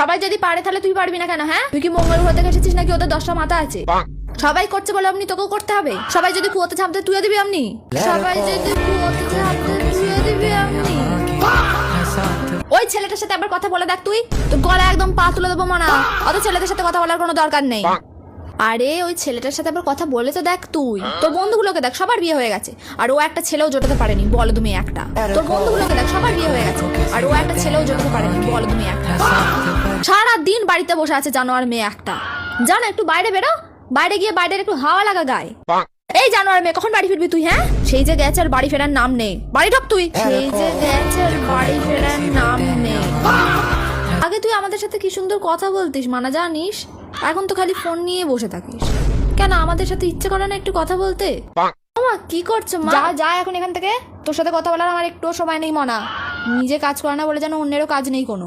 সবাই যদি পারে তাহলে তুই পারবি না কেন? হ্যাঁ, তুই কি মঙ্গল গ্রহ থেকে এসেছিস নাকি ওদের 10টা মাথা আছে? সবাই করছে বলে অমনি তোকেও করতে হবে? সবাই যদি কুয়োতে ঝাঁপ দেয় তুইও দিবি অমনি? সবাই যদি কুয়োতে ঝাঁপ দেয় তুইও দিবি অমনি? ওই ছেলেটার সাথে আবার কথা বলে দেখ, তুই তোর গলা একদম পা তুলে দেবো মানা। অত ছেলেদের সাথে কথা বলার কোনো দরকার নেই। আরে ওই ছেলেটার সাথে আবার কথা বলে তো দেখ, তুই তোর বন্ধুগুলোকে দেখ, সবার বিয়ে হয়ে গেছে আর ও একটা ছেলেও জোটাতে পারেনি, বলো তুমি একটা। তোর বন্ধুগুলোকে দেখ, সবার বিয়ে হয়ে গেছে আর ও একটা ছেলেও জোটাতে পারেনি, বলো তুমি একটা। সারা দিন বাড়িতে বসে আছে জানোয়ার মেয়ে একটা। জানো একটু বাইরে বেরো, বাইরে গিয়ে বাইরের একটু হাওয়া লাগা গায়ে। এই জানোয়ার মেয়ে, কখন বাড়ি ফিরবি তুই? হ্যাঁ, সেই যে গেছে আর বাড়ি ফেরার নাম নেই। বাড়ি ঢোক তুই। সেই যে গেছে আর বাড়ি ফেরার নাম নেই। আগে তুই আমাদের সাথে কি সুন্দর কথা বলতিস মানা, জানিস? এখন তো খালি ফোন নিয়ে বসে থাকিস। কেন আমাদের সাথে ইচ্ছে করে না একটু কথা বলতে? মা কি করছো মা? যা যা এখন এখান থেকে, তোর সাথে কথা বলার আমার একটুও সময় নেই মনা। নিজে কাজ করে না বলে যেন অন্যেরও কাজ নেই কোনো।